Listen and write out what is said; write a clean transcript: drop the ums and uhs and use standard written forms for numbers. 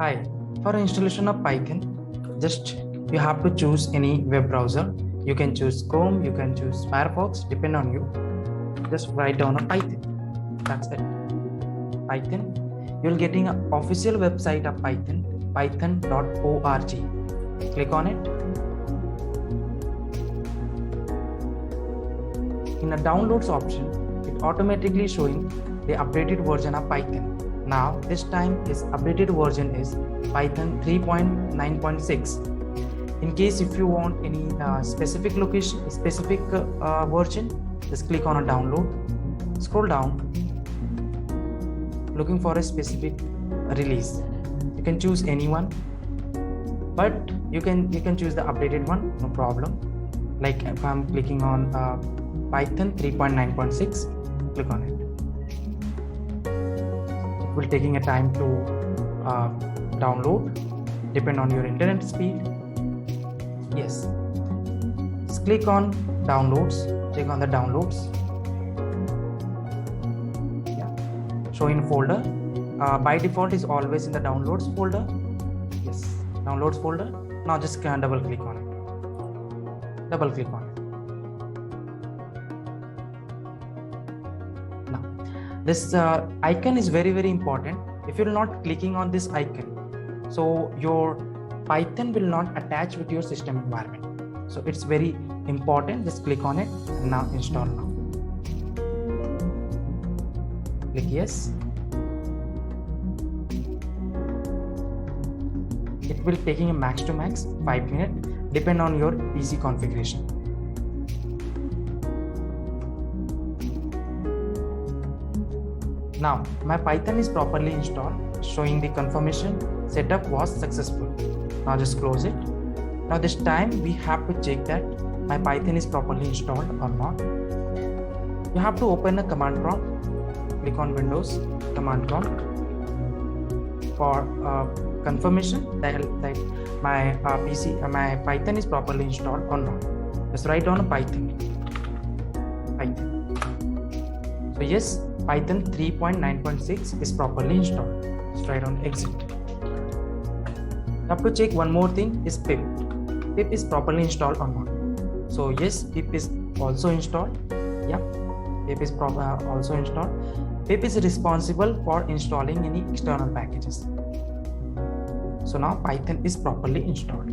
Hi, for installation of Python, just you have to choose any web browser. You can choose Chrome, you can choose Firefox, depend on you. Just write down a Python. That's it. Python. You're getting an official website of Python, python.org. Click on it. In the downloads option, it automatically showing the updated version of Python. Now this time is updated version is Python 3.9.6. In case if you want any specific location, specific version, just click on a download, scroll down, looking for a specific release. You can choose anyone, but you can choose the updated one, no problem. Like if I'm clicking on Python 3.9.6, click on it. It will taking a time to download, depend on your internet speed. Yes, just click on downloads, click on the downloads. Yeah, showing folder. By default is always in the downloads folder. Yes, downloads folder. Now just double click on it. Double click on it. Now this icon is very important. If you're not clicking on this icon, so your Python will not attach with your system environment. So it's very important. Just click on it and now install now. Click yes. It will taking a max to max 5 minutes, depend on your PC configuration. Now my Python is properly installed, showing the confirmation setup was successful. Now just close it. Now this time we have to check that my Python is properly installed or not. You have to open a command prompt, click on Windows, command prompt for confirmation that my my Python is properly installed or not. Just write down a Python. So yes, Python 3.9.6 is properly installed. Just write on exit. You have to check one more thing is pip. Pip is properly installed or not. So yes, pip is also installed. Yeah, pip is also installed. Pip is responsible for installing any external packages. So now Python is properly installed.